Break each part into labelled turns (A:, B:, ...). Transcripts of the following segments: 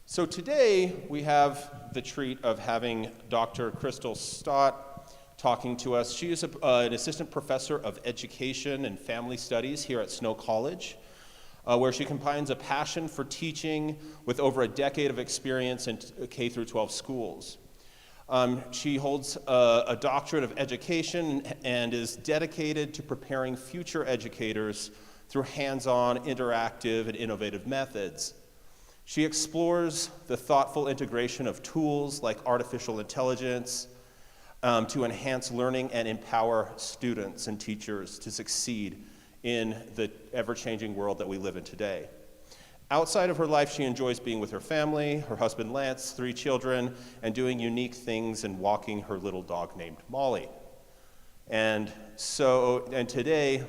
A: So today we have the treat of having Dr. Crystal Stott talking to us. She is an assistant professor of education and family studies here at Snow College, where she combines a passion for teaching with over a decade of experience in K through 12 schools. She holds a doctorate of education and is dedicated to preparing future educators through hands-on, interactive, and innovative methods. She explores the thoughtful integration of tools like artificial intelligence to enhance learning and empower students and teachers to succeed in the ever-changing world that we live in today. Outside of her life, she enjoys being with her family, her husband Lance, 3 children, and doing unique things and walking her little dog named Molly. And today,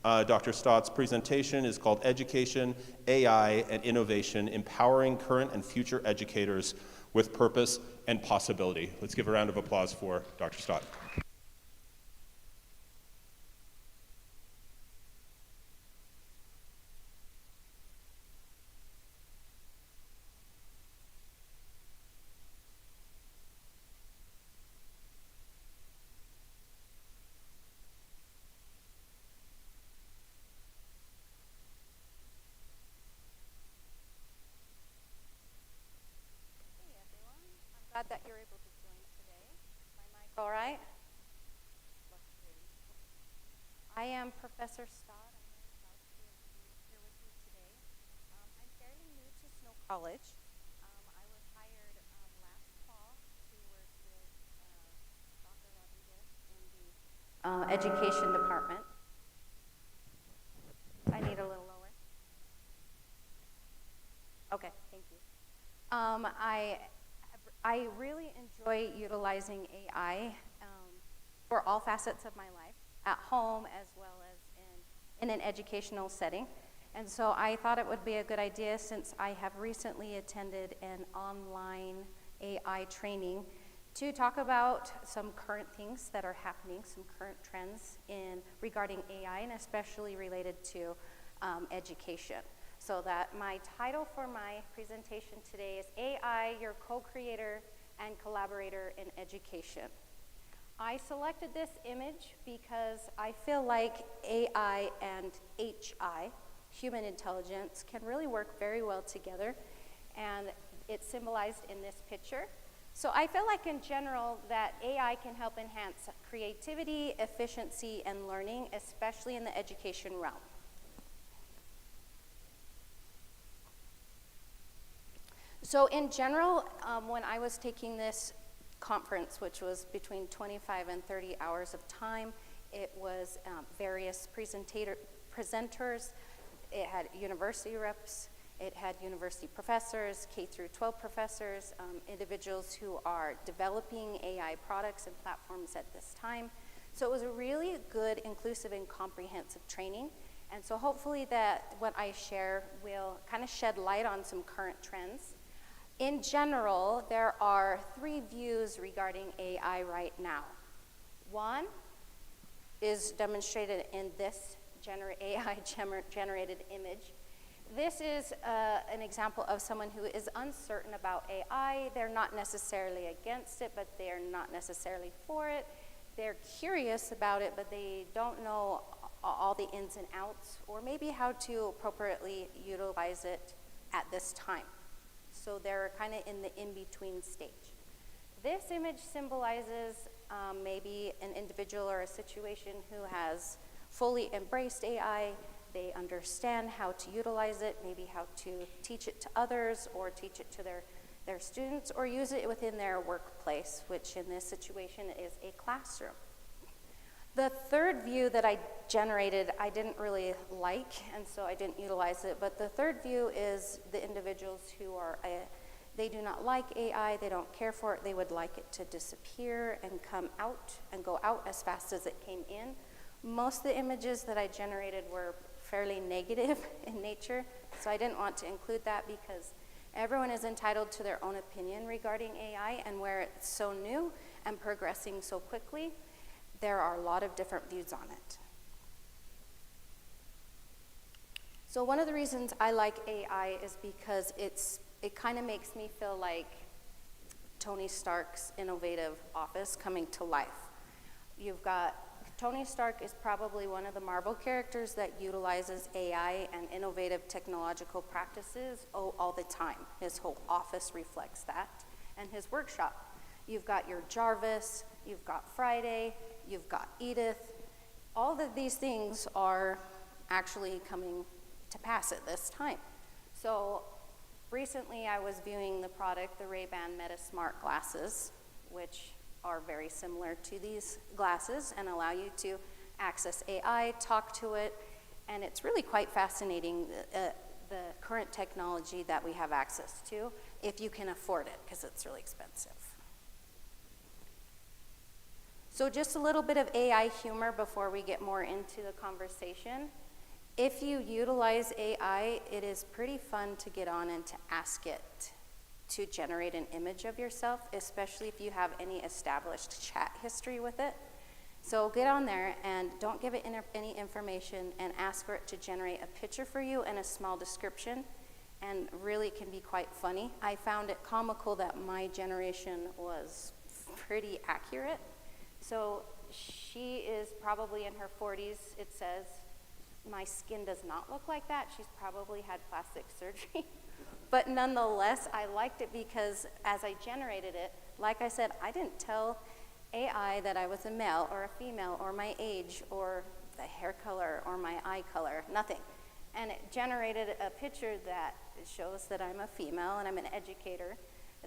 A: Dr. Stott's presentation is called Education, AI, and Innovation, Empowering Current and Future Educators with Purpose and Possibility. Let's give a round of applause for Dr. Stott.
B: Glad that you're able to join today. Is my mic all right? I am Professor Stott. I'm very proud to be able to be here with you today. I'm fairly new to Snow College. I was hired last fall to work with Dr. Rodriguez in the education department. I need a little lower. Okay, thank you. I really enjoy utilizing AI for all facets of my life, at home as well as in an educational setting. And so I thought it would be a good idea, since I have recently attended an online AI training, to talk about some current things that are happening, some current trends regarding AI, and especially related to education. So that my title for my presentation today is AI, your co-creator and collaborator in education. I selected this image because I feel like AI and HI, human intelligence, can really work very well together, and it's symbolized in this picture. So I feel like in general that AI can help enhance creativity, efficiency, and learning, especially in the education realm. So in general, when I was taking this conference, which was between 25 and 30 hours of time, it was various presenters, it had university reps, it had university professors, K through 12 professors, individuals who are developing AI products and platforms at this time. So it was a really good, inclusive, and comprehensive training. And so hopefully that what I share will kind of shed light on some current trends. In general, there are 3 views regarding AI right now. One is demonstrated in this AI-generated image. This is an example of someone who is uncertain about AI. They're not necessarily against it, but they're not necessarily for it. They're curious about it, but they don't know all the ins and outs, or maybe how to appropriately utilize it at this time. So they're kind of in the in-between stage. This image symbolizes maybe an individual or a situation who has fully embraced AI. They understand how to utilize it, maybe how to teach it to others, or teach it to their students, or use it within their workplace, which in this situation is a classroom. The third view that I generated, I didn't really like, and so I didn't utilize it, but the third view is the individuals who they do not like AI, they don't care for it, they would like it to disappear and come out and go out as fast as it came in. Most of the images that I generated were fairly negative in nature, so I didn't want to include that, because everyone is entitled to their own opinion regarding AI, and where it's so new and progressing so quickly, there are a lot of different views on it. So one of the reasons I like AI is because it kind of makes me feel like Tony Stark's innovative office coming to life. You've got Tony Stark is probably one of the Marvel characters that utilizes AI and innovative technological practices all the time. His whole office reflects that, and his workshop. You've got your Jarvis, you've got Friday, you've got Edith. All of these things are actually coming to pass at this time. So recently I was viewing the product, the Ray-Ban Meta Smart glasses, which are very similar to these glasses and allow you to access AI, talk to it, and it's really quite fascinating, the current technology that we have access to, if you can afford it, because it's really expensive. So just a little bit of AI humor before we get more into the conversation. If you utilize AI, it is pretty fun to get on and to ask it to generate an image of yourself, especially if you have any established chat history with it. So get on there and don't give it any information and ask for it to generate a picture for you and a small description, and really can be quite funny. I found it comical that my generation was pretty accurate. So she is probably in her 40s, it says. My skin does not look like that. She's probably had plastic surgery. But nonetheless, I liked it because as I generated it, like I said, I didn't tell AI that I was a male or a female or my age or the hair color or my eye color, nothing. And it generated a picture that shows that I'm a female and I'm an educator,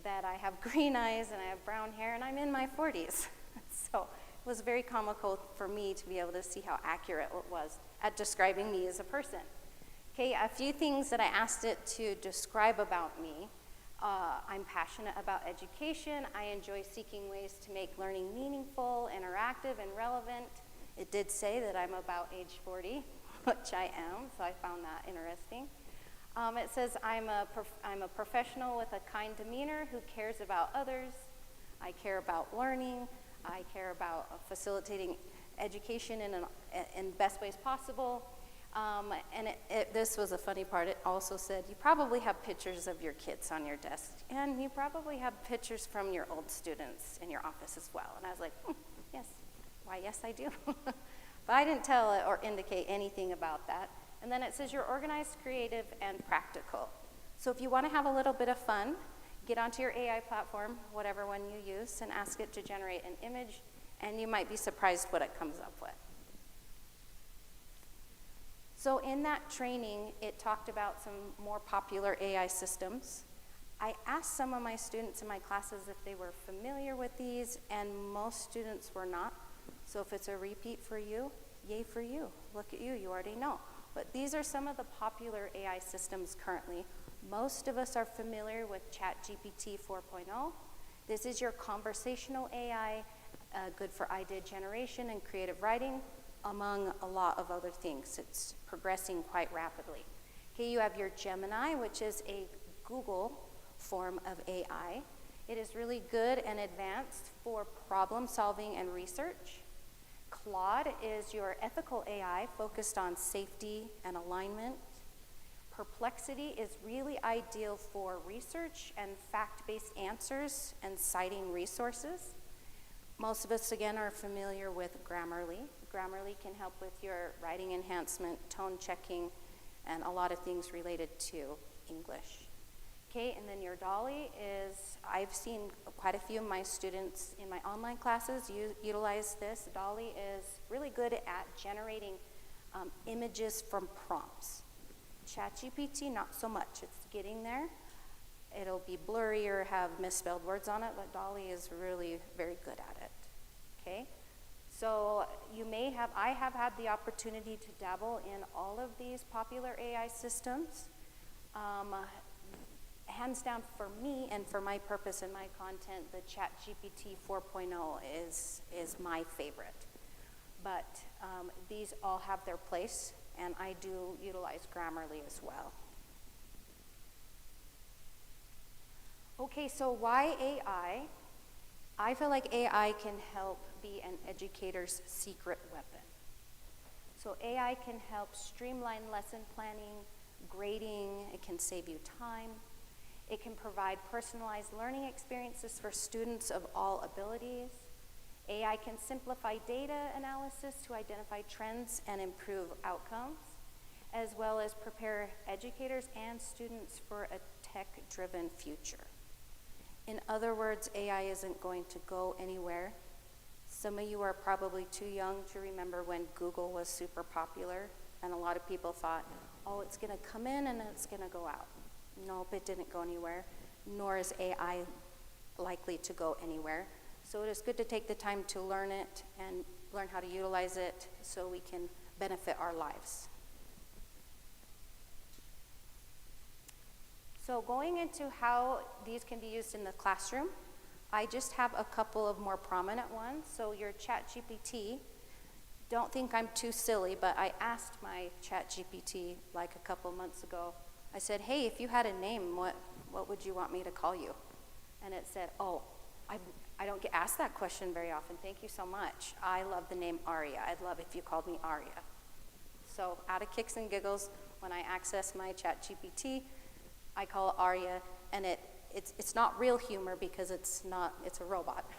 B: that I have green eyes and I have brown hair and I'm in my 40s. So it was very comical for me to be able to see how accurate it was at describing me as a person. Okay, a few things that I asked it to describe about me. I'm passionate about education. I enjoy seeking ways to make learning meaningful, interactive, and relevant. It did say that I'm about age 40, which I am, so I found that interesting. It says I'm a professional with a kind demeanor who cares about others. I care about learning. I care about facilitating education in best ways possible. And this was a funny part. It also said, you probably have pictures of your kids on your desk, and you probably have pictures from your old students in your office as well. And I was like, yes, why, yes, I do. But I didn't tell it or indicate anything about that. And then it says you're organized, creative, and practical. So if you want to have a little bit of fun, get onto your AI platform, whatever one you use, and ask it to generate an image, and you might be surprised what it comes up with. So in that training, it talked about some more popular AI systems. I asked some of my students in my classes if they were familiar with these, and most students were not. So if it's a repeat for you, yay for you. Look at you, you already know. But these are some of the popular AI systems currently. Most of us are familiar with ChatGPT 4.0. This is your conversational AI, good for idea generation and creative writing, among a lot of other things. It's progressing quite rapidly. Okay, you have your Gemini, which is a Google form of AI. It is really good and advanced for problem solving and research. Claude is your ethical AI focused on safety and alignment. Perplexity is really ideal for research and fact-based answers and citing resources. Most of us, again, are familiar with Grammarly. Grammarly can help with your writing enhancement, tone checking, and a lot of things related to English. Okay, and then your Dolly is, I've seen quite a few of my students in my online classes utilize this. Dolly is really good at generating images from prompts. ChatGPT, not so much. It's getting there. It'll be blurry or have misspelled words on it, but Dolly is really very good at it. Okay? So I have had the opportunity to dabble in all of these popular AI systems. Hands down for me and for my purpose and my content, the ChatGPT 4.0 is my favorite. But these all have their place, and I do utilize Grammarly as well. Okay, so why AI? I feel like AI can help be an educator's secret weapon. So AI can help streamline lesson planning, grading, it can save you time. It can provide personalized learning experiences for students of all abilities. AI can simplify data analysis to identify trends and improve outcomes, as well as prepare educators and students for a tech-driven future. In other words, AI isn't going to go anywhere. Some of you are probably too young to remember when Google was super popular, and a lot of people thought, oh, it's gonna come in and it's gonna go out. Nope, it didn't go anywhere, nor is AI likely to go anywhere. So it is good to take the time to learn it and learn how to utilize it so we can benefit our lives. So going into how these can be used in the classroom, I just have a couple of more prominent ones. So your ChatGPT, don't think I'm too silly, but I asked my ChatGPT like a couple months ago. I said, hey, if you had a name, what would you want me to call you? And it said, oh, I don't get asked that question very often. Thank you so much. I love the name Aria. I'd love if you called me Aria. So out of kicks and giggles, when I access my ChatGPT, I call it Aria, and it's not real humor because it's a robot.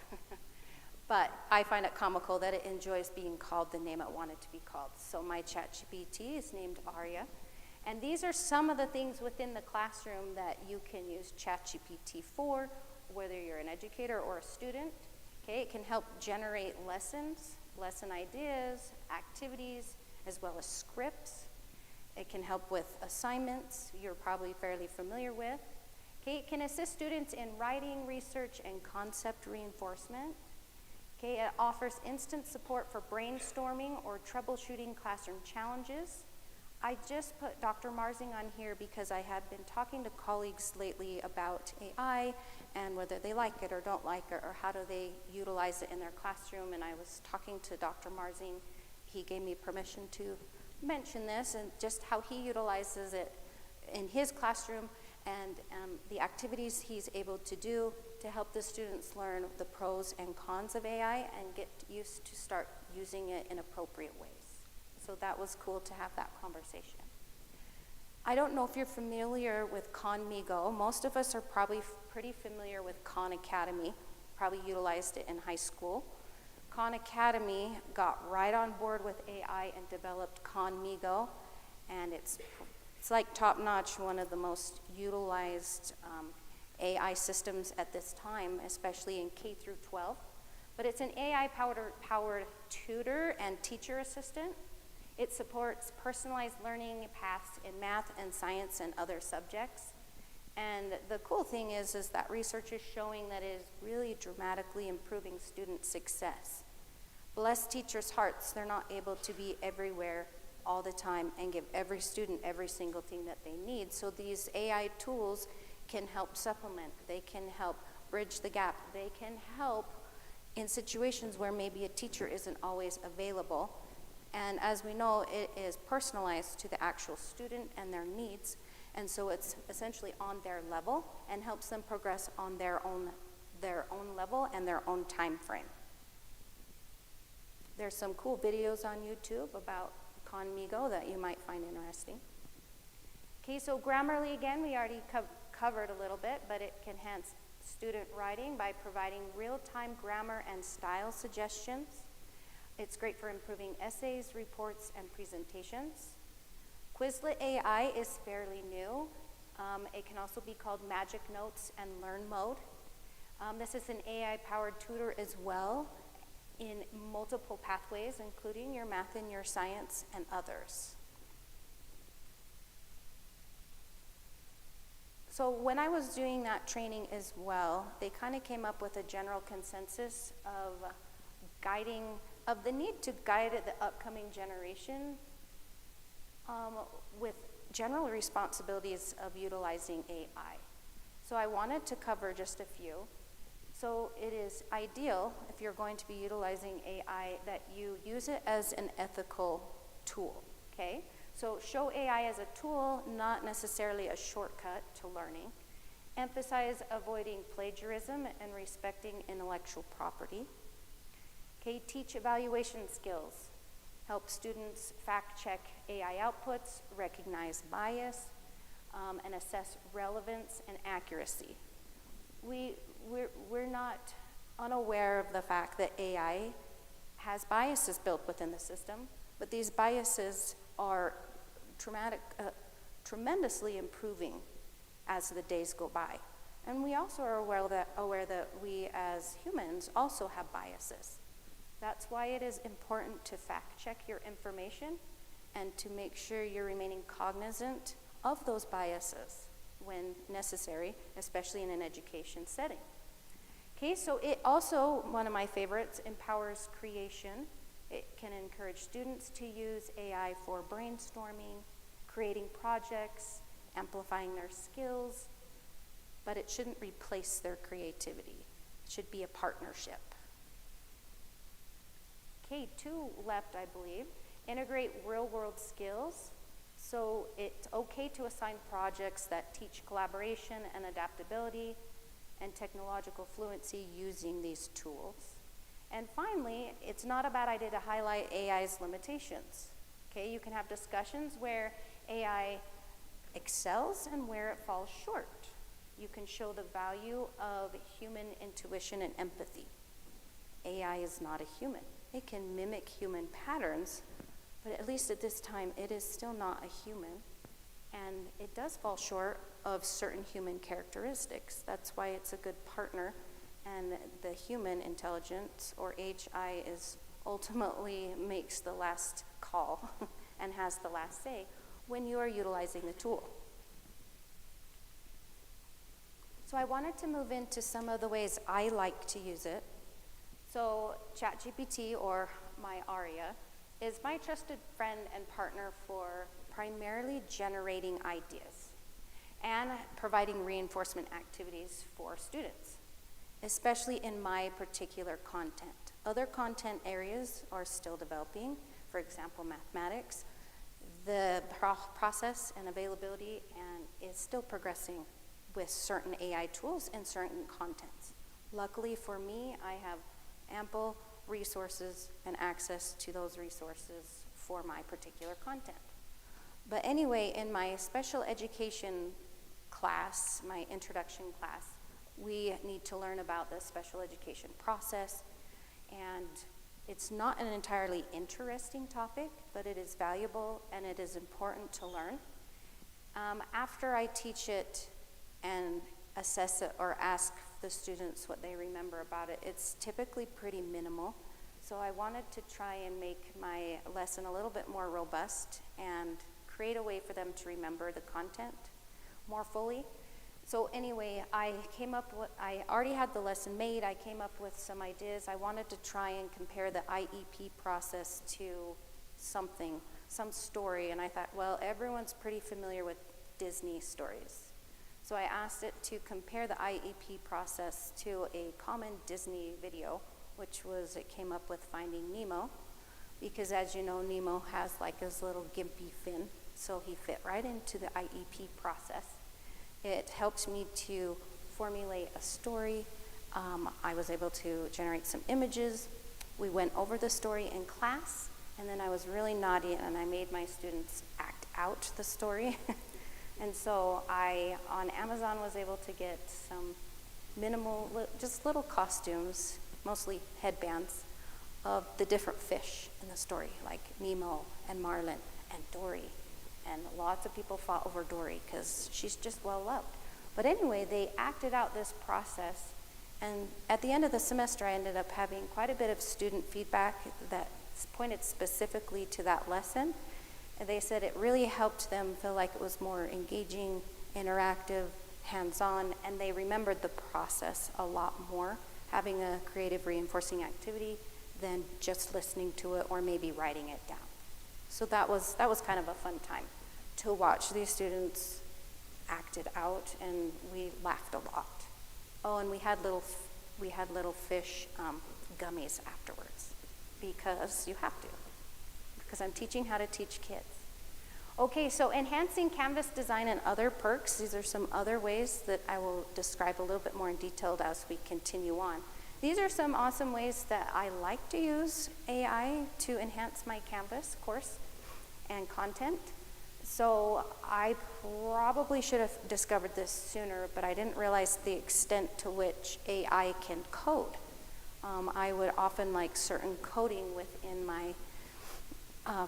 B: But I find it comical that it enjoys being called the name it wanted to be called. So my ChatGPT is named Aria. And these are some of the things within the classroom that you can use ChatGPT for, whether you're an educator or a student. Okay, it can help generate lessons, lesson ideas, activities, as well as scripts. It can help with assignments you're probably fairly familiar with. Okay, it can assist students in writing, research, and concept reinforcement. Okay, it offers instant support for brainstorming or troubleshooting classroom challenges. I just put Dr. Marsing on here because I have been talking to colleagues lately about AI and whether they like it or don't like it or how do they utilize it in their classroom. And I was talking to Dr. Marsing. He gave me permission to mention this and just how he utilizes it in his classroom and the activities he's able to do to help the students learn the pros and cons of AI and get used to start using it in appropriate ways. So that was cool to have that conversation. I don't know if you're familiar with Conmigo. Most of us are probably pretty familiar with Khan Academy, probably utilized it in high school. Khan Academy got right on board with AI and developed Conmigo, and it's like top-notch, one of the most utilized AI systems at this time, especially in K through 12. But it's an AI-powered tutor and teacher assistant. It supports personalized learning paths in math and science and other subjects. And the cool thing is that research is showing that it is really dramatically improving student success. Bless teachers' hearts, they're not able to be everywhere all the time and give every student every single thing that they need. So these AI tools can help supplement, they can help bridge the gap, they can help in situations where maybe a teacher isn't always available. And as we know, it is personalized to the actual student and their needs, and so it's essentially on their level and helps them progress on their own level and their own time frame. There's some cool videos on YouTube about Conmigo that you might find interesting. Okay, so Grammarly, again, we already covered a little bit, but it can enhance student writing by providing real-time grammar and style suggestions. It's great for improving essays, reports, and presentations. Quizlet AI is fairly new. It can also be called Magic Notes and Learn Mode. This is an AI-powered tutor as well in multiple pathways, including your math and your science and others. So when I was doing that training as well, they kind of came up with a general consensus of the need to guide the upcoming generation with general responsibilities of utilizing AI. So I wanted to cover just a few. So it is ideal, if you're going to be utilizing AI, that you use it as an ethical tool, okay? So show AI as a tool, not necessarily a shortcut to learning. Emphasize avoiding plagiarism and respecting intellectual property. Okay, teach evaluation skills. help students fact-check AI outputs, recognize bias, and assess relevance and accuracy. We're not unaware of the fact that AI has biases built within the system, but these biases are tremendously improving as the days go by. And we also are aware that we as humans also have biases. That's why it is important to fact check your information and to make sure you're remaining cognizant of those biases when necessary, especially in an education setting. Okay, so it also, one of my favorites, empowers creation. It can encourage students to use AI for brainstorming, creating projects, amplifying their skills, but it shouldn't replace their creativity. It should be a partnership. Okay, 2 left, I believe. Integrate real-world skills. So it's okay to assign projects that teach collaboration and adaptability and technological fluency using these tools. And finally, it's not a bad idea to highlight AI's limitations. Okay, you can have discussions where AI excels and where it falls short. You can show the value of human intuition and empathy. AI is not a human. It can mimic human patterns, but at least at this time, it is still not a human. And it does fall short of certain human characteristics. That's why it's a good partner. And the human intelligence, or HI, is ultimately makes the last call and has the last say when you are utilizing the tool. So I wanted to move into some of the ways I like to use it. So ChatGPT, or my ARIA, is my trusted friend and partner for primarily generating ideas and providing reinforcement activities for students, especially in my particular content. Other content areas are still developing, for example, mathematics. The process and availability is still progressing with certain AI tools and certain contents. Luckily for me, I have ample resources and access to those resources for my particular content. But anyway, in my special education class, my introduction class, we need to learn about the special education process, and it's not an entirely interesting topic, but it is valuable and it is important to learn. After I teach it and assess it or ask the students what they remember about it, it's typically pretty minimal. So I wanted to try and make my lesson a little bit more robust and create a way for them to remember the content more fully. So anyway, I already had the lesson made. I came up with some ideas. I wanted to try and compare the IEP process to some story, and I thought, well, everyone's pretty familiar with Disney stories. So I asked it to compare the IEP process to a common Disney video, it came up with Finding Nemo, because as you know, Nemo has like his little gimpy fin, so he fit right into the IEP process. It helped me to formulate a story. I was able to generate some images. We went over the story in class, and then I was really naughty and I made my students act out the story. And so I, on Amazon, was able to get some minimal, just little costumes, mostly headbands, of the different fish in the story, like Nemo and Marlin and Dory. And lots of people fought over Dory because she's just well loved. But anyway, they acted out this process. And at the end of the semester, I ended up having quite a bit of student feedback that pointed specifically to that lesson. And they said it really helped them feel like it was more engaging, interactive, hands-on, and they remembered the process a lot more, having a creative reinforcing activity than just listening to it or maybe writing it down. So that was kind of a fun time to watch these students act it out, and we laughed a lot. Oh, and we had little fish gummies afterwards, because you have to, because I'm teaching how to teach kids. Okay, so enhancing Canvas design and other perks. These are some other ways that I will describe a little bit more in detail as we continue on. These are some awesome ways that I like to use AI to enhance my Canvas course and content. So I probably should have discovered this sooner, but I didn't realize the extent to which AI can code. I would often like certain coding within my,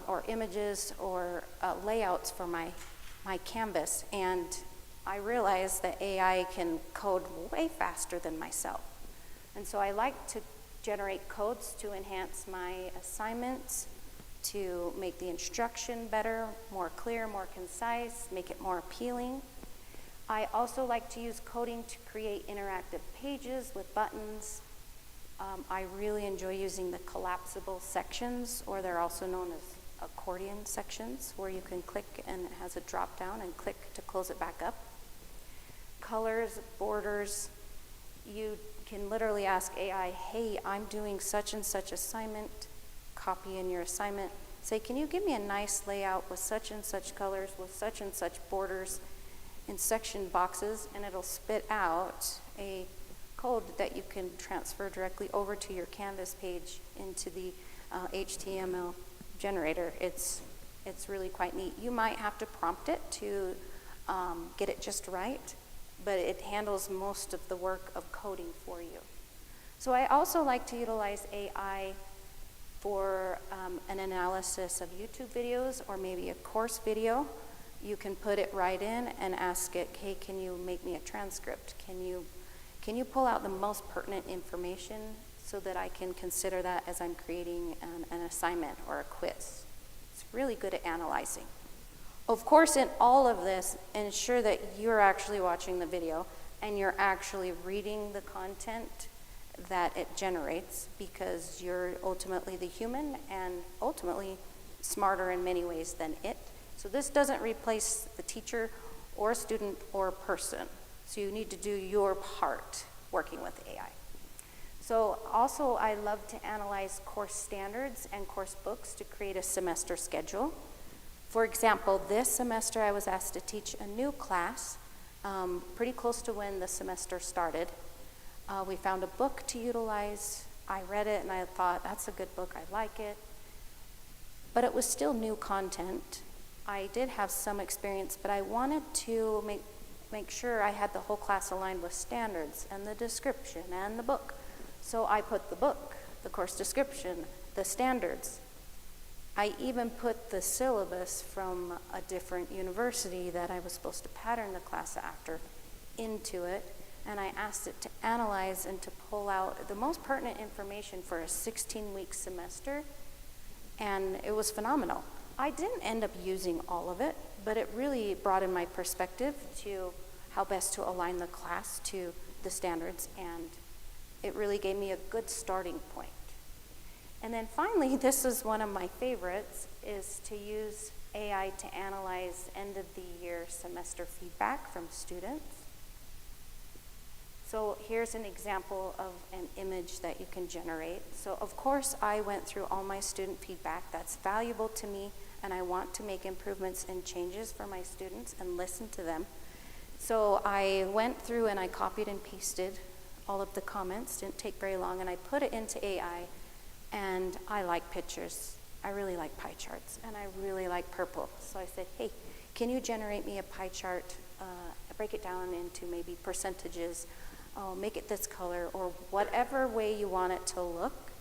B: or images or layouts for my Canvas, and I realized that AI can code way faster than myself. And so I like to generate codes to enhance my assignments, to make the instruction better, more clear, more concise, make it more appealing. I also like to use coding to create interactive pages with buttons. I really enjoy using the collapsible sections, or they're also known as accordion sections, where you can click and it has a drop down and click to close it back up. Colors, borders, you can literally ask AI, hey, I'm doing such and such assignment, copy in your assignment, say, can you give me a nice layout with such and such colors, with such and such borders in section boxes, and it'll spit out a code that you can transfer directly over to your Canvas page into the HTML generator. It's really quite neat. You might have to prompt it to get it just right, but it handles most of the work of coding for you. So I also like to utilize AI for an analysis of YouTube videos or maybe a course video. You can put it right in and ask it, hey, can you make me a transcript? Can you pull out the most pertinent information so that I can consider that as I'm creating an assignment or a quiz? It's really good at analyzing. Of course, in all of this, ensure that you're actually watching the video and you're actually reading the content that it generates, because you're ultimately the human and ultimately smarter in many ways than it. So this doesn't replace the teacher or student or person. So you need to do your part working with AI. So also, I love to analyze course standards and course books to create a semester schedule. For example, this semester I was asked to teach a new class pretty close to when the semester started. We found a book to utilize. I read it and I thought, that's a good book, I like it. But it was still new content. I did have some experience, but I wanted to make sure I had the whole class aligned with standards and the description and the book. So I put the book, the course description, the standards. I even put the syllabus from a different university that I was supposed to pattern the class after into it, and I asked it to analyze and to pull out the most pertinent information for a 16-week semester, and it was phenomenal. I didn't end up using all of it, but it really broadened my perspective to how best to align the class to the standards, and it really gave me a good starting point. And then finally, this is one of my favorites, is to use AI to analyze end of the year semester feedback from students. So here's an example of an image that you can generate. So of course, I went through all my student feedback. That's valuable to me, and I want to make improvements and changes for my students and listen to them. So I went through and I copied and pasted all of the comments. Didn't take very long, and I put it into AI. And I like pictures. I really like pie charts, and I really like purple. So I said, hey, can you generate me a pie chart, break it down into maybe percentages, make it this color, or whatever way you want it to look.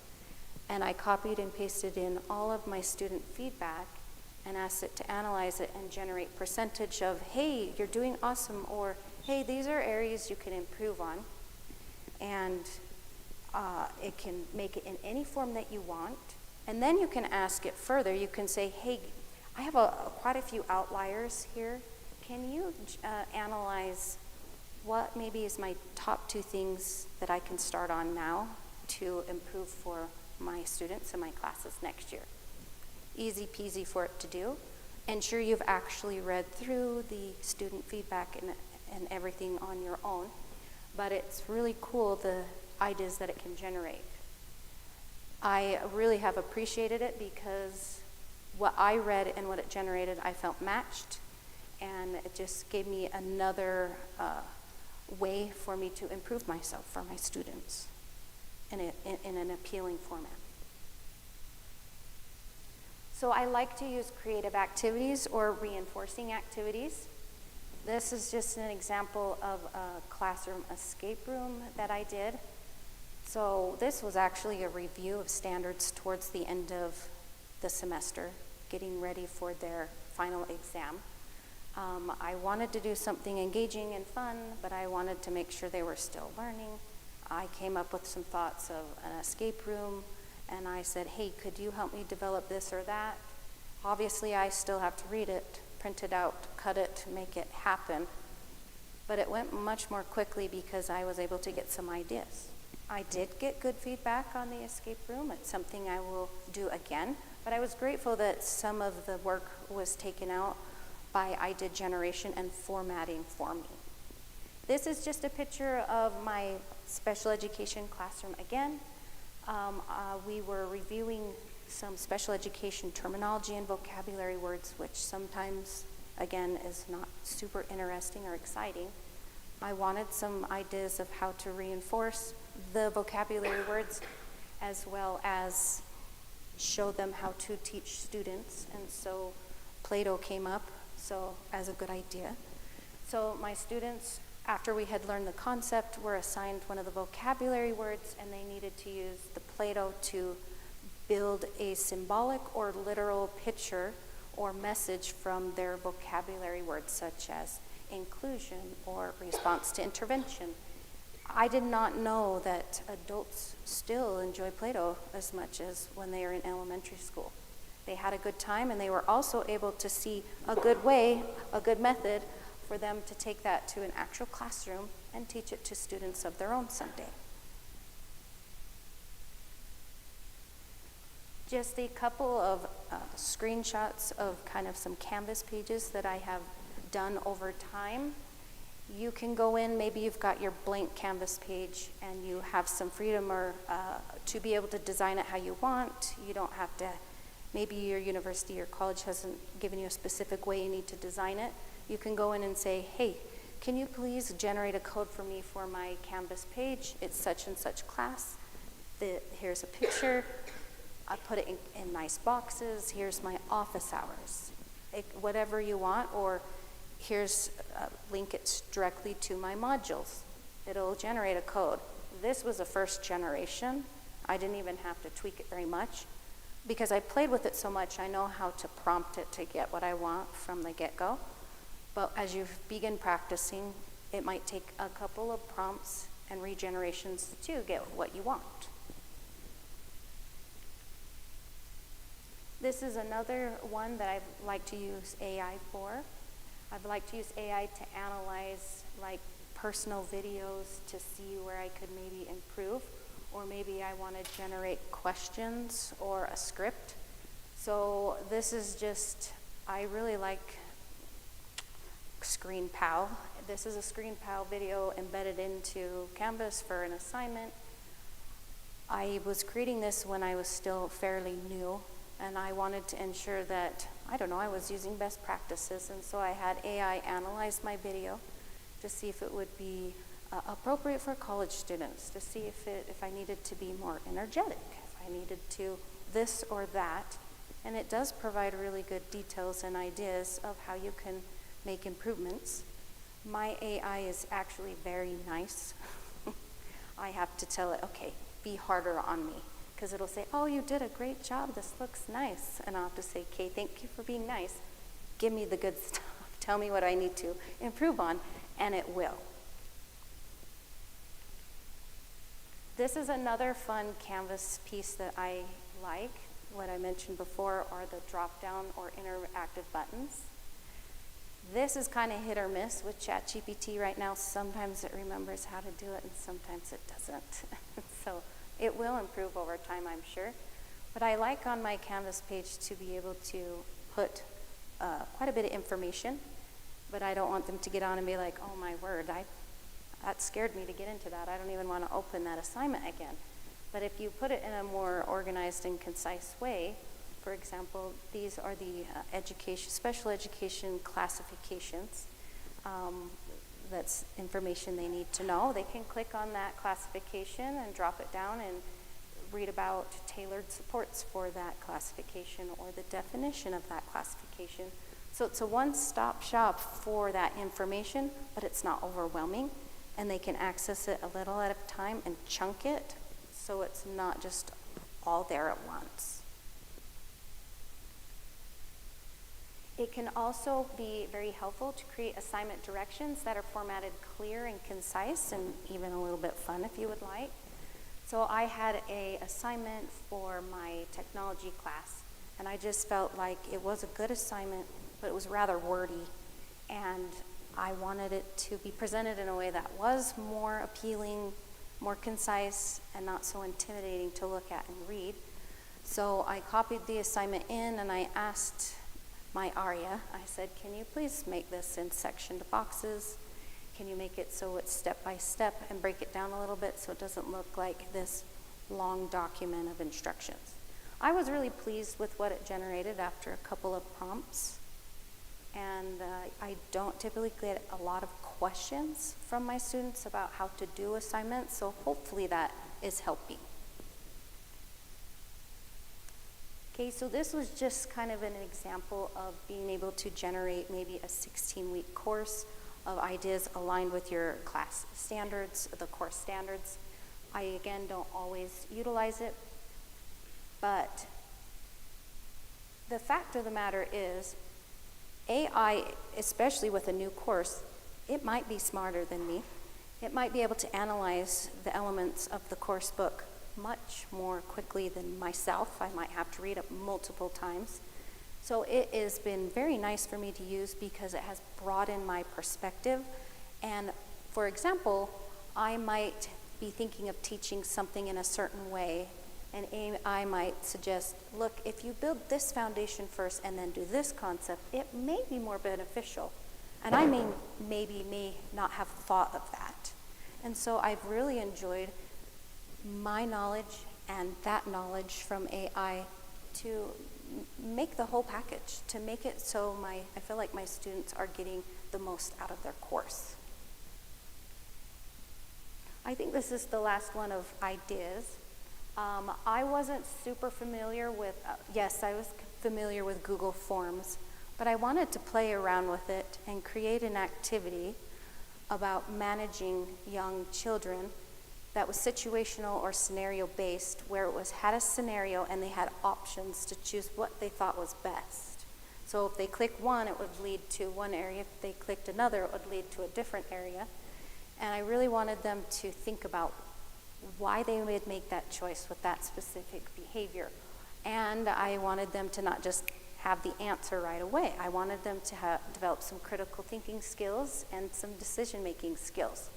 B: And I copied and pasted in all of my student feedback and asked it to analyze it and generate percentage of, hey, you're doing awesome, or hey, these are areas you can improve on. And it can make it in any form that you want. And then you can ask it further. You can say, hey, I have quite a few outliers here. Can you analyze what maybe is my top 2 things that I can start on now to improve for my students and my classes next year? Easy peasy for it to do. Ensure you've actually read through the student feedback and everything on your own. But it's really cool, the ideas that it can generate. I really have appreciated it because what I read and what it generated, I felt matched, and it just gave me another way for me to improve myself for my students. in an appealing format. So I like to use creative activities or reinforcing activities. This is just an example of a classroom escape room that I did. So this was actually a review of standards towards the end of the semester, getting ready for their final exam. I wanted to do something engaging and fun, but I wanted to make sure they were still learning. I came up with some thoughts of an escape room, and I said, hey, could you help me develop this or that? Obviously, I still have to read it, print it out, cut it, make it happen. But it went much more quickly because I was able to get some ideas. I did get good feedback on the escape room. It's something I will do again. But I was grateful that some of the work was taken out by idea generation and formatting for me. This is just a picture of my special education classroom again. We were reviewing some special education terminology and vocabulary words, which sometimes, again, is not super interesting or exciting. I wanted some ideas of how to reinforce the vocabulary words as well as show them how to teach students. And so Play-Doh came up as a good idea. So my students, after we had learned the concept, were assigned one of the vocabulary words, and they needed to use the Play-Doh to build a symbolic or literal picture or message from their vocabulary words, such as inclusion or response to intervention. I did not know that adults still enjoy Play-Doh as much as when they are in elementary school. They had a good time, and they were also able to see a good way, a good method for them to take that to an actual classroom and teach it to students of their own someday. Just a couple of screenshots of kind of some Canvas pages that I have done over time. You can go in, maybe you've got your blank Canvas page and you have some freedom or to be able to design it how you want. You don't have to, maybe your university or college hasn't given you a specific way you need to design it. You can go in and say, hey, can you please generate a code for me for my Canvas page? It's such and such class. Here's a picture. I put it in nice boxes. Here's my office hours. Whatever you want, or link it directly to my modules. It'll generate a code. This was a first generation. I didn't even have to tweak it very much. Because I played with it so much, I know how to prompt it to get what I want from the get-go. But as you begin practicing, it might take a couple of prompts and regenerations to get what you want. This is another one that I like to use AI for. I'd like to use AI to analyze like personal videos to see where I could maybe improve, or maybe I want to generate questions or a script. So this is just, I really like ScreenPal. This is a ScreenPal video embedded into Canvas for an assignment. I was creating this when I was still fairly new, and I wanted to ensure that, I was using best practices, and so I had AI analyze my video to see if it would be appropriate for college students, to see if I needed to be more energetic, if I needed to this or that. And it does provide really good details and ideas of how you can make improvements. My AI is actually very nice. I have to tell it, okay, be harder on me. Because it'll say, oh, you did a great job, this looks nice. And I'll have to say, okay, thank you for being nice. Give me the good stuff. Tell me what I need to improve on, and it will. This is another fun Canvas piece that I like. What I mentioned before are the drop-down or interactive buttons. This is kind of hit or miss with ChatGPT right now. Sometimes it remembers how to do it, and sometimes it doesn't. So it will improve over time, I'm sure. But I like on my Canvas page to be able to put quite a bit of information, but I don't want them to get on and be like, oh my word, that scared me to get into that. I don't even want to open that assignment again. But if you put it in a more organized and concise way, for example, these are the special education classifications. that's information they need to know. They can click on that classification and drop it down and read about tailored supports for that classification or the definition of that classification. So it's a one-stop shop for that information, but it's not overwhelming, and they can access it a little at a time and chunk it, so it's not just all there at once. It can also be very helpful to create assignment directions that are formatted clear and concise, and even a little bit fun if you would like. So I had an assignment for my technology class, and I just felt like it was a good assignment, but it was rather wordy, and I wanted it to be presented in a way that was more appealing, more concise, and not so intimidating to look at and read. So I copied the assignment in, and I asked my ARIA, I said, can you please make this in sectioned boxes? Can you make it so it's step by step and break it down a little bit so it doesn't look like this long document of instructions? I was really pleased with what it generated after a couple of prompts. And I don't typically get a lot of questions from my students about how to do assignments, so hopefully that is helping. Okay, so this was just kind of an example of being able to generate maybe a 16-week course of ideas aligned with your class standards, the course standards. I, again, don't always utilize it, but the fact of the matter is, AI, especially with a new course, it might be smarter than me. It might be able to analyze the elements of the course book much more quickly than myself. I might have to read it multiple times. So it has been very nice for me to use because it has broadened my perspective. And for example, I might be thinking of teaching something in a certain way, and I might suggest, look, if you build this foundation first and then do this concept, it may be more beneficial. And I may not have thought of that. And so I've really enjoyed my knowledge and that knowledge from AI to make the whole package, to make it so I feel like my students are getting the most out of their course. I think this is the last one of ideas. I wasn't super familiar with, yes, I was familiar with Google Forms, but I wanted to play around with it and create an activity about managing young children that was situational or scenario based, where it had a scenario and they had options to choose what they thought was best. So if they click one, it would lead to one area. If they clicked another, it would lead to a different area. And I really wanted them to think about why they would make that choice with that specific behavior. And I wanted them to not just have the answer right away. I wanted them to develop some critical thinking skills and some decision-making skills.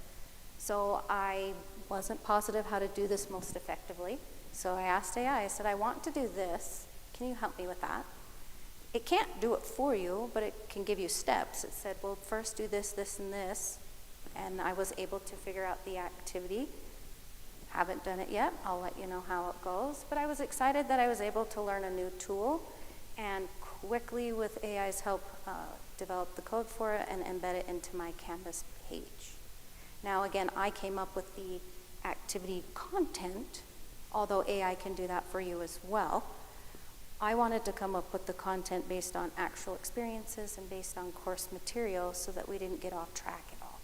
B: So I wasn't positive how to do this most effectively. So I asked AI, I said, I want to do this. Can you help me with that? It can't do it for you, but it can give you steps. It said, well, first do this, this, and this. And I was able to figure out the activity. Haven't done it yet. I'll let you know how it goes. But I was excited that I was able to learn a new tool and quickly, with AI's help, develop the code for it and embed it into my Canvas page. Now, again, I came up with the activity content, although AI can do that for you as well. I wanted to come up with the content based on actual experiences and based on course material so that we didn't get off track at all.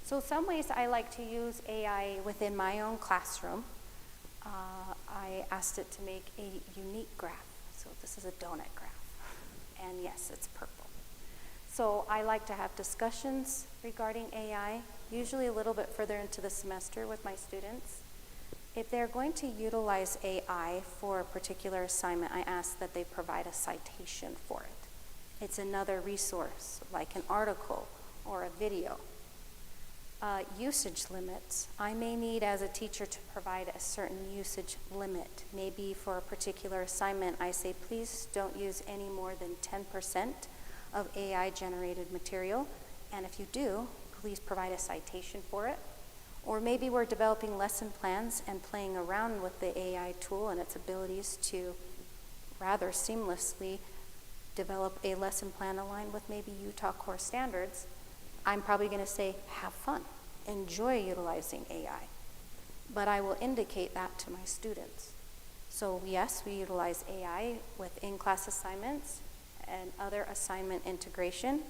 B: So some ways I like to use AI within my own classroom. I asked it to make a unique graph. So this is a donut graph. And yes, it's purple. So I like to have discussions regarding AI, usually a little bit further into the semester with my students. If they're going to utilize AI for a particular assignment, I ask that they provide a citation for it. It's another resource, like an article or a video. Usage limits. I may need, as a teacher, to provide a certain usage limit. Maybe for a particular assignment, I say, please don't use any more than 10% of AI-generated material, and if you do, please provide a citation for it. Or maybe we're developing lesson plans and playing around with the AI tool and its abilities to rather seamlessly develop a lesson plan aligned with maybe Utah core standards, I'm probably going to say, have fun, enjoy utilizing AI. But I will indicate that to my students. So yes, we utilize AI with in-class assignments and other assignment integration,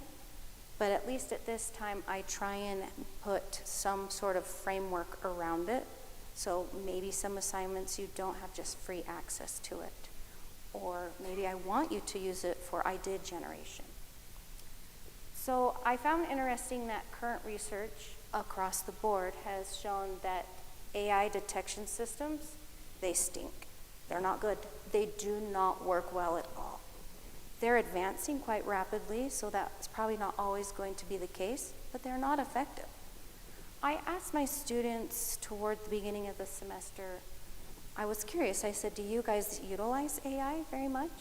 B: but at least at this time, I try and put some sort of framework around it. So maybe some assignments you don't have just free access to it. Or maybe I want you to use it for idea generation. So I found interesting that current research across the board has shown that AI detection systems, they stink. They're not good. They do not work well at all. They're advancing quite rapidly, so that's probably not always going to be the case, but they're not effective. I asked my students toward the beginning of the semester, I was curious, I said, do you guys utilize AI very much?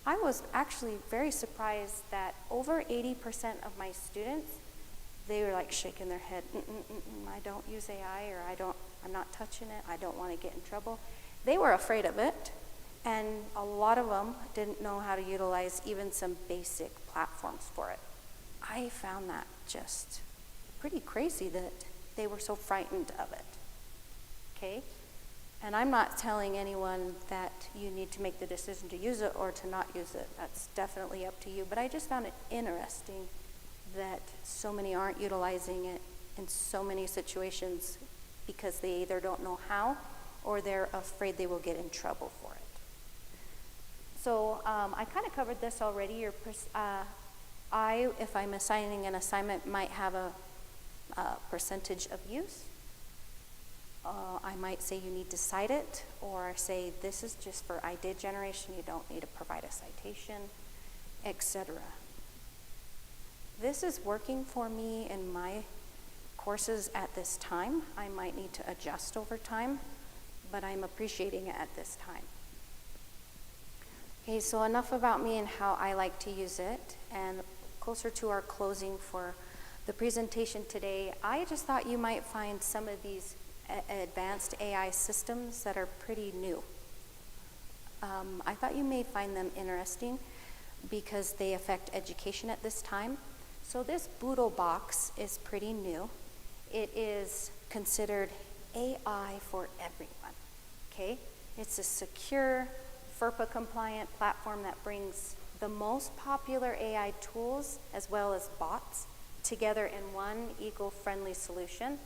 B: I was actually very surprised that over 80% of my students, they were like shaking their head, I don't use AI, or I'm not touching it, I don't want to get in trouble. They were afraid of it, and a lot of them didn't know how to utilize even some basic platforms for it. I found that just pretty crazy that they were so frightened of it, okay? And I'm not telling anyone that you need to make the decision to use it or to not use it. That's definitely up to you, but I just found it interesting that so many aren't utilizing it in so many situations because they either don't know how or they're afraid they will get in trouble for it. So I kind of covered this already. If I'm assigning an assignment, might have a percentage of use. I might say you need to cite it, or say this is just for idea generation, you don't need to provide a citation, etc. This is working for me in my courses at this time. I might need to adjust over time, but I'm appreciating it at this time. Okay, so enough about me and how I like to use it, and closer to our closing for the presentation today, I just thought you might find some of these advanced AI systems that are pretty new. I thought you may find them interesting because they affect education at this time. So this Boodle box is pretty new. It is considered AI for everyone, okay? It's a secure, FERPA compliant platform that brings the most popular AI tools as well as bots together in one eco-friendly solution,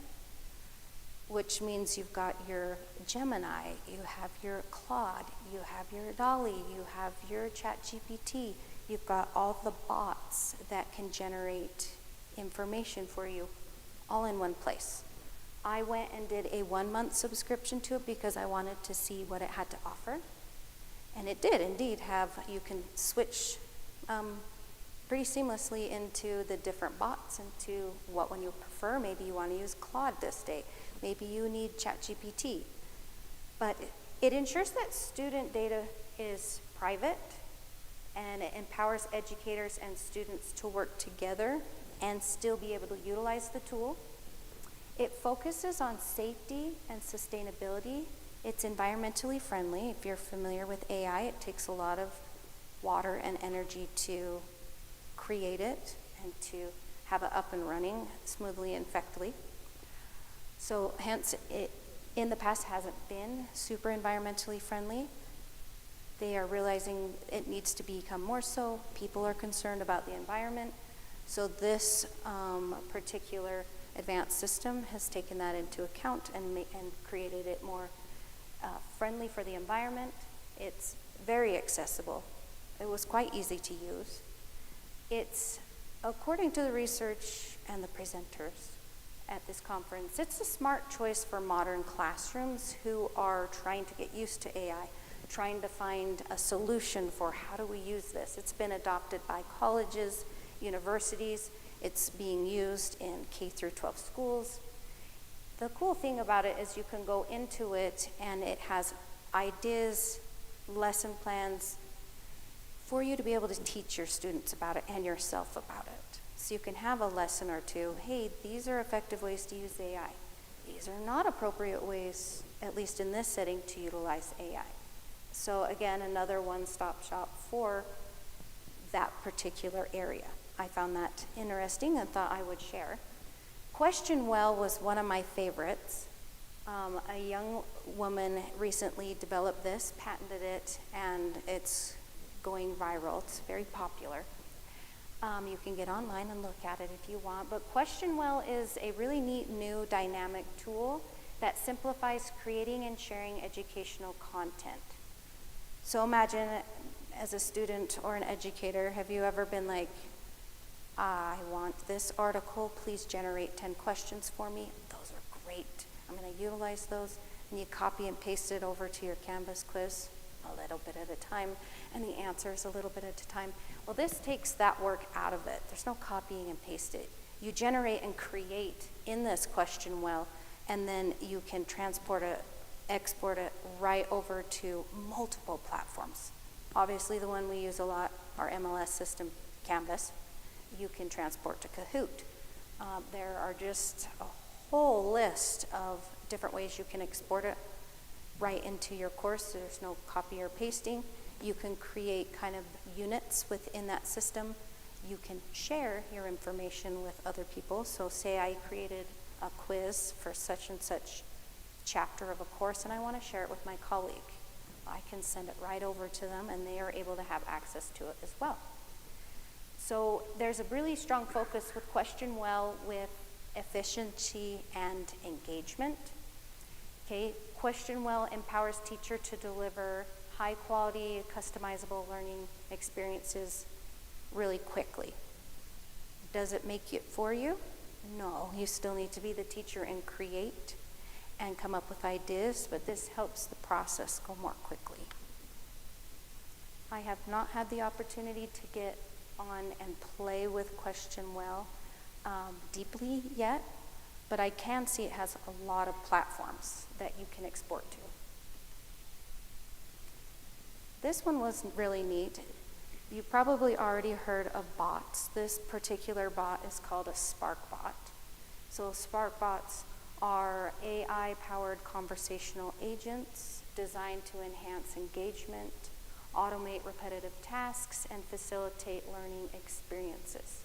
B: which means you've got your Gemini, you have your Claude, you have your DALL-E, you have your ChatGPT, you've got all the bots that can generate information for you all in one place. I went and did a 1-month subscription to it because I wanted to see what it had to offer. And it did indeed have, you can switch pretty seamlessly into the different bots, into what one you prefer. Maybe you want to use Claude this day. Maybe you need ChatGPT. But it ensures that student data is private, and it empowers educators and students to work together and still be able to utilize the tool. It focuses on safety and sustainability. It's environmentally friendly. If you're familiar with AI, it takes a lot of water and energy to create it and to have it up and running smoothly and effectively. So hence, it in the past hasn't been super environmentally friendly. They are realizing it needs to become more so. People are concerned about the environment. So this particular advanced system has taken that into account and created it more friendly for the environment. It's very accessible. It was quite easy to use. It's, according to the research and the presenters at this conference, it's a smart choice for modern classrooms who are trying to get used to AI, trying to find a solution for how do we use this. It's been adopted by colleges, universities. It's being used in K through 12 schools. The cool thing about it is you can go into it and it has ideas, lesson plans for you to be able to teach your students about it and yourself about it. So you can have a lesson or two. Hey, these are effective ways to use AI. These are not appropriate ways, at least in this setting, to utilize AI. So again, another one-stop shop for that particular area. I found that interesting and thought I would share. Question Well was one of my favorites. A young woman recently developed this, patented it, and it's going viral. It's very popular. You can get online and look at it if you want. But Question Well is a really neat new dynamic tool that simplifies creating and sharing educational content. So imagine, as a student or an educator, have you ever been like, I want this article, please generate 10 questions for me? Those are great. I'm going to utilize those. And you copy and paste it over to your Canvas quiz a little bit at a time, and the answers a little bit at a time. Well, this takes that work out of it. There's no copying and paste it. You generate and create in this Question Well, and then you can transport it, export it right over to multiple platforms. Obviously, the one we use a lot, our MLS system, Canvas, you can transport to Kahoot. There are just a whole list of different ways you can export it right into your course. There's no copy or pasting. You can create kind of units within that system. You can share your information with other people. So say I created a quiz for such and such chapter of a course and I want to share it with my colleague. I can send it right over to them and they are able to have access to it as well. So there's a really strong focus with Question Well with efficiency and engagement. Okay, Question Well empowers teacher to deliver high quality, customizable learning experiences really quickly. Does it make it for you? No, you still need to be the teacher and create and come up with ideas, but this helps the process go more quickly. I have not had the opportunity to get on and play with Question Well deeply yet, but I can see it has a lot of platforms that you can export to. This one was really neat. You probably already heard of bots. This particular bot is called a Spark bot. So Spark bots are AI-powered conversational agents designed to enhance engagement, automate repetitive tasks, and facilitate learning experiences.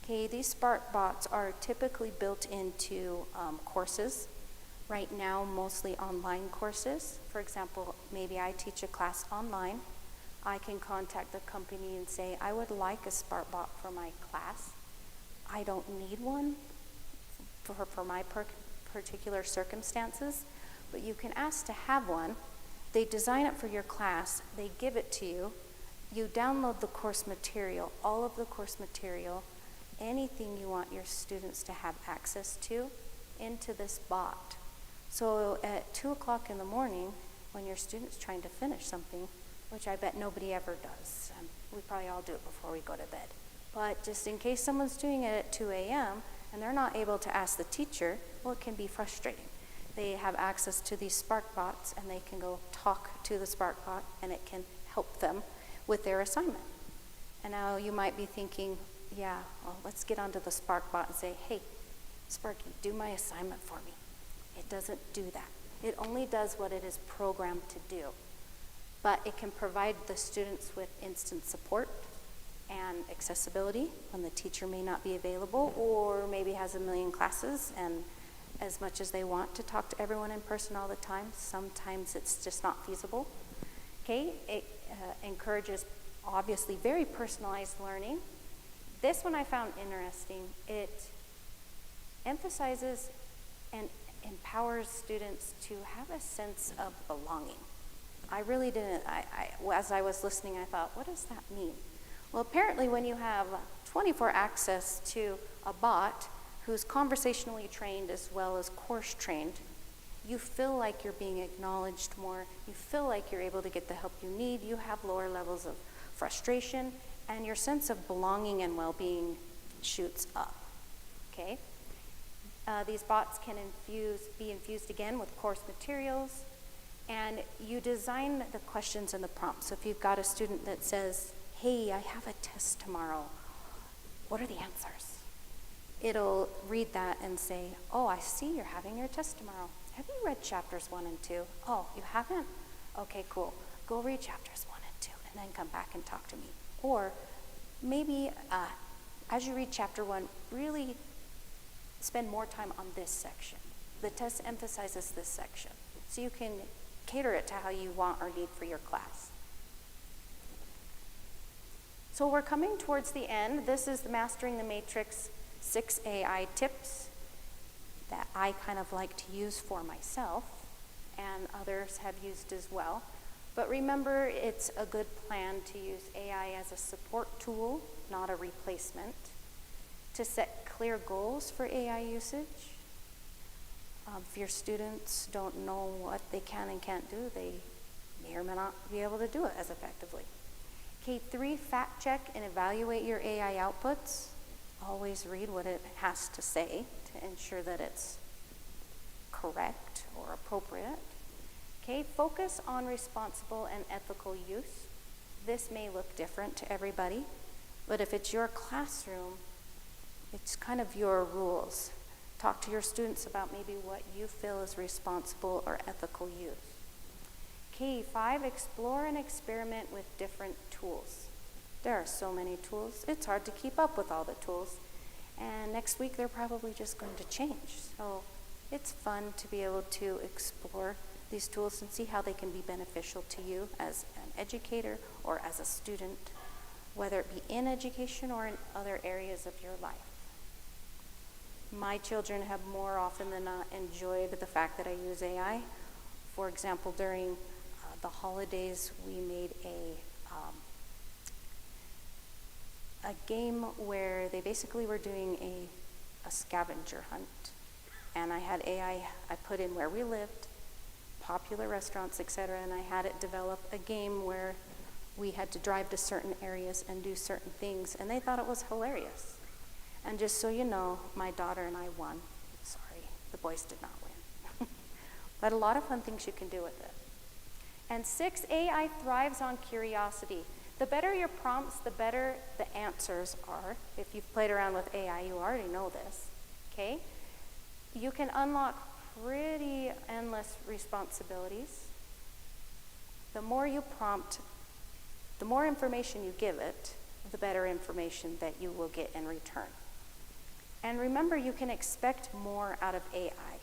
B: Okay, these Spark bots are typically built into courses. Right now, mostly online courses. For example, maybe I teach a class online. I can contact the company and say, I would like a Spark bot for my class. I don't need one for my particular circumstances, but you can ask to have one. They design it for your class, they give it to you, you download the course material, all of the course material, anything you want your students to have access to, into this bot. So at 2 o'clock in the morning, when your student's trying to finish something, which I bet nobody ever does, we probably all do it before we go to bed, but just in case someone's doing it at 2 a.m. and they're not able to ask the teacher, well, it can be frustrating. They have access to these Spark bots and they can go talk to the Spark bot and it can help them with their assignment. And now you might be thinking, yeah, well, let's get onto the Spark bot and say, hey, Sparky, do my assignment for me. It doesn't do that. It only does what it is programmed to do. But it can provide the students with instant support and accessibility when the teacher may not be available or maybe has a million classes and as much as they want to talk to everyone in person all the time, sometimes it's just not feasible. Okay, it encourages obviously very personalized learning. This one I found interesting. It emphasizes and empowers students to have a sense of belonging. I really didn't, as I was listening, I thought, what does that mean? Well, apparently when you have 24 access to a bot who's conversationally trained as well as course trained, you feel like you're being acknowledged more, you feel like you're able to get the help you need, you have lower levels of frustration, and your sense of belonging and well-being shoots up, okay? These bots can be infused again with course materials, and you design the questions and the prompts. So if you've got a student that says, hey, I have a test tomorrow, what are the answers? It'll read that and say, oh, I see you're having your test tomorrow. Have you read chapters 1 and 2? Oh, you haven't? Okay, cool. Go read chapters 1 and 2 and then come back and talk to me. Or maybe as you read chapter 1, really spend more time on this section. The test emphasizes this section, so you can cater it to how you want or need for your class. So we're coming towards the end. This is the Mastering the Matrix 6 AI tips that I kind of like to use for myself, and others have used as well. But remember, it's a good plan to use AI as a support tool, not a replacement, to set clear goals for AI usage. If your students don't know what they can and can't do, they may or may not be able to do it as effectively. K3, fact check and evaluate your AI outputs. Always read what it has to say to ensure that it's correct or appropriate. Okay, focus on responsible and ethical use. This may look different to everybody, but if it's your classroom, it's kind of your rules. Talk to your students about maybe what you feel is responsible or ethical use. K5, explore and experiment with different tools. There are so many tools, it's hard to keep up with all the tools. And next week, they're probably just going to change. So it's fun to be able to explore these tools and see how they can be beneficial to you as an educator or as a student, whether it be in education or in other areas of your life. My children have more often than not enjoyed the fact that I use AI. For example, during the holidays, we made a game where they basically were doing a scavenger hunt. And I had AI, I put in where we lived, popular restaurants, etc., and I had it develop a game where we had to drive to certain areas and do certain things, and they thought it was hilarious. And just so you know, my daughter and I won. Sorry, the boys did not win. But a lot of fun things you can do with it. And 6, AI thrives on curiosity. The better your prompts, the better the answers are. If you've played around with AI, you already know this, okay? You can unlock pretty endless responsibilities. The more you prompt, the more information you give it, the better information that you will get in return. And remember, you can expect more out of AI.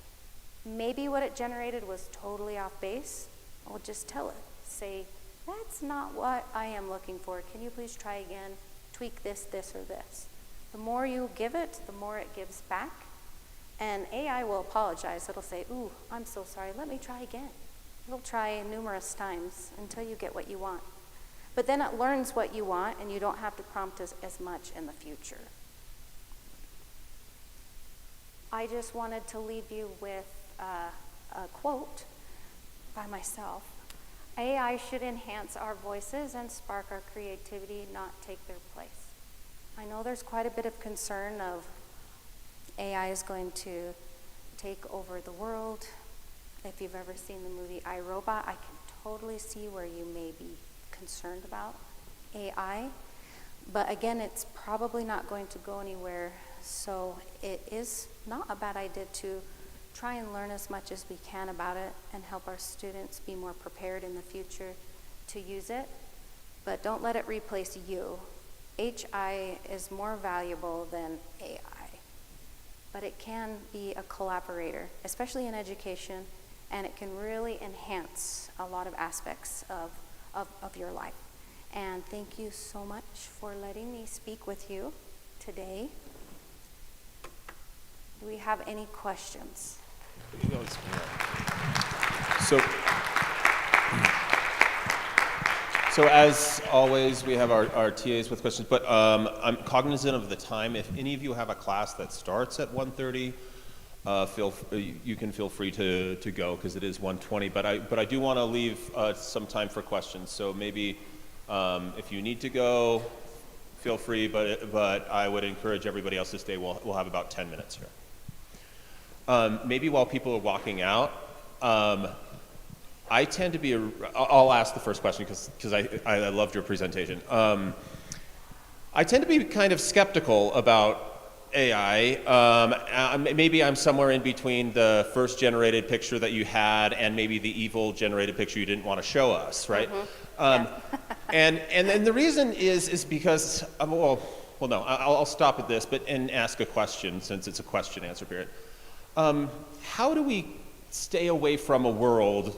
B: Maybe what it generated was totally off base. Well, just tell it. Say, that's not what I am looking for. Can you please try again? Tweak this, this, or this. The more you give it, the more it gives back. And AI will apologize. It'll say, ooh, I'm so sorry. Let me try again. It'll try numerous times until you get what you want. But then it learns what you want, and you don't have to prompt as much in the future. I just wanted to leave you with a quote by myself. AI should enhance our voices and spark our creativity, not take their place. I know there's quite a bit of concern of AI is going to take over the world. If you've ever seen the movie I, Robot, I can totally see where you may be concerned about AI. But again, it's probably not going to go anywhere. So it is not a bad idea to try and learn as much as we can about it and help our students be more prepared in the future to use it. But don't let it replace you. HI is more valuable than AI. But it can be a collaborator, especially in education, and it can really enhance a lot of aspects of your life. And thank you so much for letting me speak with you today. Do we have any questions?
A: So as always, we have our TAs with questions, but I'm cognizant of the time. If any of you have a class that starts at 1:30, you can feel free to go because it is 1:20. But I do want to leave some time for questions. So maybe if you need to go, feel free. But I would encourage everybody else to stay. We'll have about 10 minutes here. Maybe while people are walking out, I tend to be I'll ask the first question because I loved your presentation. I tend to be kind of skeptical about AI. Maybe I'm somewhere in between the first generated picture that you had and maybe the evil generated picture you didn't want to show us, right? Mm-hmm. And then the reason is because, well, no, I'll stop at this, and ask a question, since it's a question answer period. How do we stay away from a world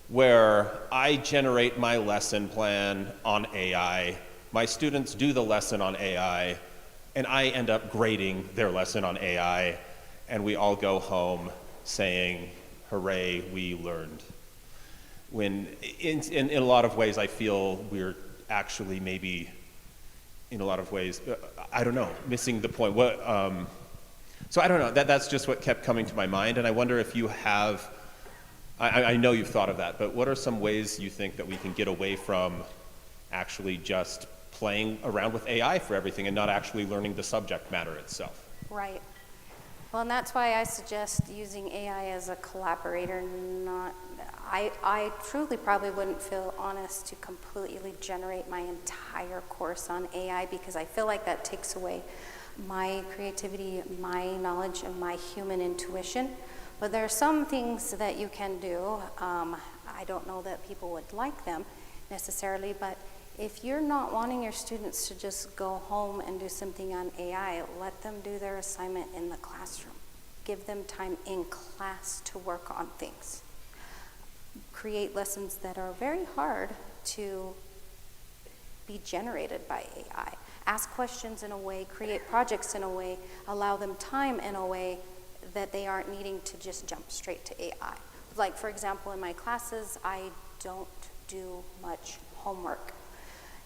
A: where I generate my lesson plan on AI, my students do the lesson on AI, and I end up grading their lesson on AI, and we all go home saying, hooray, we learned? When in a lot of ways I feel we're actually maybe, in a lot of ways, I don't know, missing the point. So I don't know, that's just what kept coming to my mind, and I wonder if you have, I know you've thought of that, but what are some ways you think that we can get away from actually just playing around with AI for everything and not actually learning the subject matter itself?
B: Right. Well, and that's why I suggest using AI as a collaborator, not, I truly probably wouldn't feel honest to completely generate my entire course on AI, because I feel like that takes away my creativity, my knowledge, and my human intuition. But there are some things that you can do. I don't know that people would like them necessarily, but if you're not wanting your students to just go home and do something on AI, let them do their assignment in the classroom. Give them time in class to work on things. Create lessons that are very hard to be generated by AI. Ask questions in a way, create projects in a way, allow them time in a way that they aren't needing to just jump straight to AI. Like, for example, in my classes, I don't do much homework.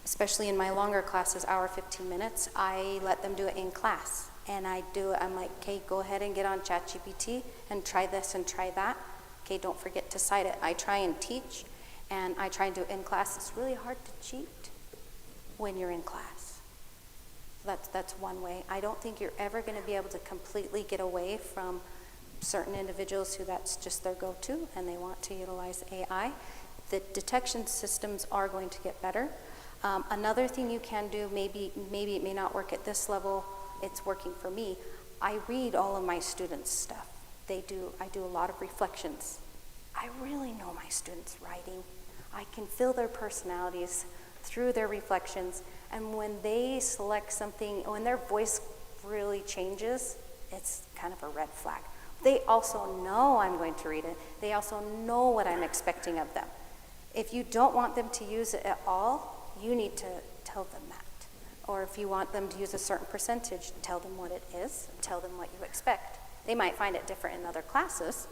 B: Especially in my longer classes, hour, 15 minutes, I let them do it in class. And I'm like, okay, go ahead and get on ChatGPT and try this and try that. Okay, don't forget to cite it. I try and teach, and I try and do it in class. It's really hard to cheat when you're in class. That's one way. I don't think you're ever going to be able to completely get away from certain individuals who that's just their go-to and they want to utilize AI. The detection systems are going to get better. Another thing you can do, maybe it may not work at this level, it's working for me. I read all of my students' stuff. I do a lot of reflections. I really know my students' writing. I can feel their personalities through their reflections, and when they select something, when their voice really changes, it's kind of a red flag. They also know I'm going to read it. They also know what I'm expecting of them. If you don't want them to use it at all, you need to tell them that. Or if you want them to use a certain percentage, tell them what it is, and tell them what you expect. They might find it different in other classes.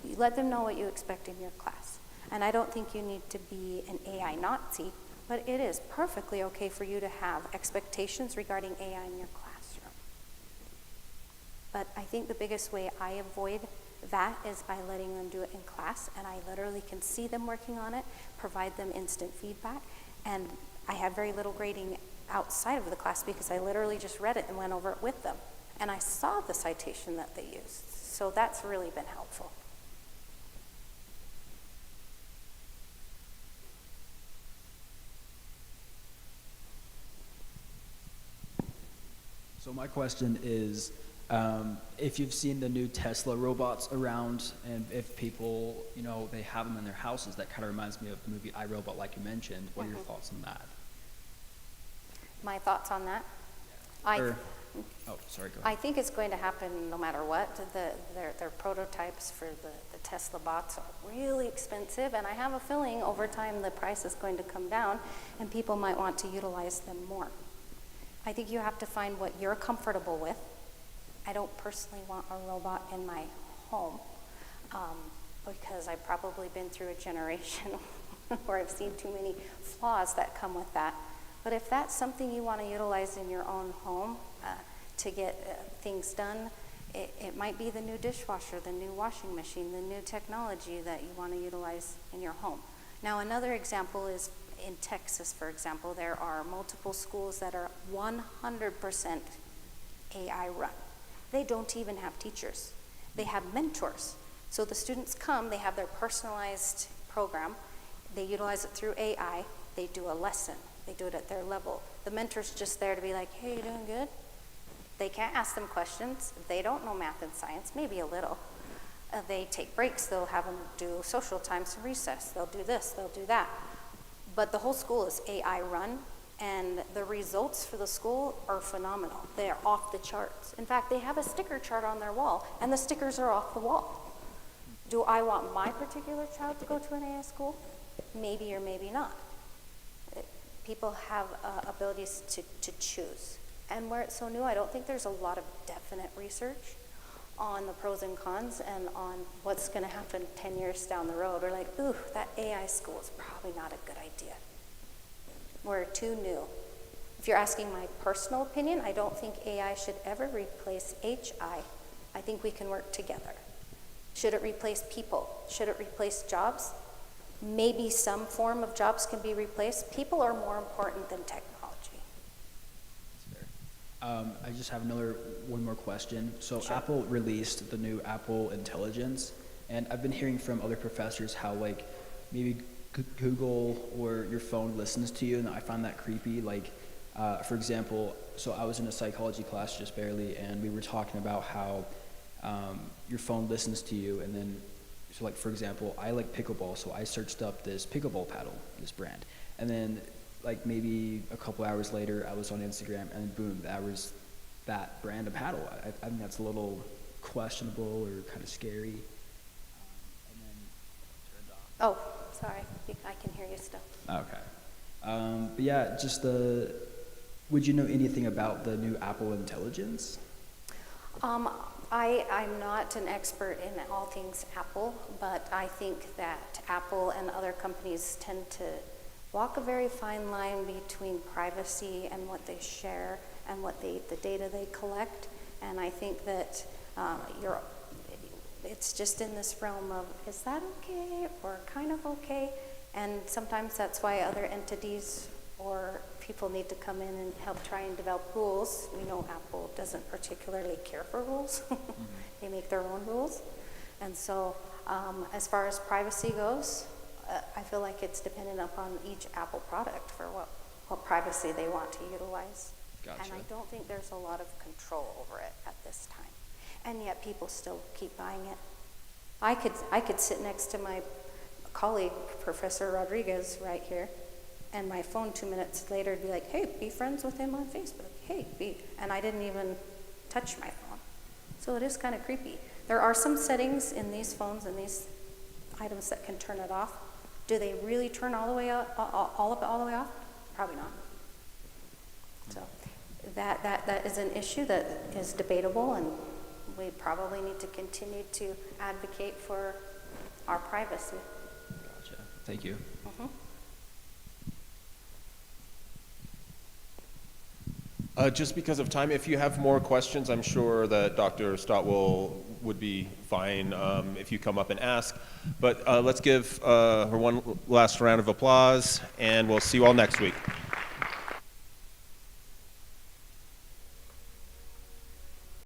B: You let them know what you expect in your class. And I don't think you need to be an AI Nazi, but it is perfectly okay for you to have expectations regarding AI in your classroom. But I think the biggest way I avoid that is by letting them do it in class, and I literally can see them working on it, provide them instant feedback, and I had very little grading outside of the class because I literally just read it and went over it with them. And I saw the citation that they used. So that's really been helpful.
C: So my question is, if you've seen the new Tesla robots around, and if people, they have them in their houses, that kind of reminds me of the movie I, Robot, like you mentioned. What are your thoughts on that?
B: My thoughts on that?
C: Oh, sorry, go ahead.
B: I think it's going to happen no matter what. Their prototypes for the Tesla bots are really expensive, and I have a feeling over time the price is going to come down, and people might want to utilize them more. I think you have to find what you're comfortable with. I don't personally want a robot in my home because I've probably been through a generation where I've seen too many flaws that come with that. But if that's something you want to utilize in your own home to get things done, it might be the new dishwasher, the new washing machine, the new technology that you want to utilize in your home. Now, another example is in Texas, for example, there are multiple schools that are 100% AI run. They don't even have teachers. They have mentors. So the students come, they have their personalized program, they utilize it through AI, they do a lesson, they do it at their level. The mentor's just there to be like, hey, you doing good? They can't ask them questions. They don't know math and science, maybe a little. They take breaks, they'll have them do social time, some recess, they'll do this, they'll do that. but the whole school is AI run, and the results for the school are phenomenal. They are off the charts. In fact, they have a sticker chart on their wall, and the stickers are off the wall. Do I want my particular child to go to an AI school? Maybe or maybe not. People have abilities to choose. And where it's so new, I don't think there's a lot of definite research on the pros and cons and on what's going to happen 10 years down the road. We're like, ooh, that AI school is probably not a good idea. We're too new. If you're asking my personal opinion, I don't think AI should ever replace HI. I think we can work together. Should it replace people? Should it replace jobs? Maybe some form of jobs can be replaced. People are more important than technology.
C: I just have one more question. So
B: Sure.
C: Apple released the new Apple Intelligence, and I've been hearing from other professors how like maybe Google or your phone listens to you, and I find that creepy. Like, for example, so I was in a psychology class just barely, and we were talking about how your phone listens to you, and then, so like for example, I like pickleball, so I searched up this pickleball paddle, this brand, and then like maybe a couple hours later, I was on Instagram, and boom, that was that brand of paddle. I think that's a little questionable or kind of scary. And then turned off.
B: Oh, sorry. I can hear you still.
C: Okay. But yeah, just would you know anything about the new Apple Intelligence?
B: I'm not an expert in all things Apple, but I think that Apple and other companies tend to walk a very fine line between privacy and what they share and the data they collect. And I think that it's just in this realm of, is that okay or kind of okay? And sometimes that's why other entities or people need to come in and help try and develop rules. We know Apple doesn't particularly care for rules. They make their own rules. And so as far as privacy goes, I feel like it's dependent upon each Apple product for what privacy they want to utilize.
C: Gotcha.
B: And I don't think there's a lot of control over it at this time. And yet people still keep buying it. I could sit next to my colleague, Professor Rodriguez, right here, and my phone 2 minutes later would be like, hey, be friends with him on Facebook. Hey, and I didn't even touch my phone. So it is kind of creepy. There are some settings in these phones and these items that can turn it off. Do they really turn all the way out, all the way off? Probably not. So that is an issue that is debatable, and we probably need to continue to advocate for our privacy.
C: Gotcha. Thank you.
A: Just because of time, if you have more questions, I'm sure that Dr. Stott would be fine if you come up and ask. But let's give her one last round of applause, and we'll see you all next week.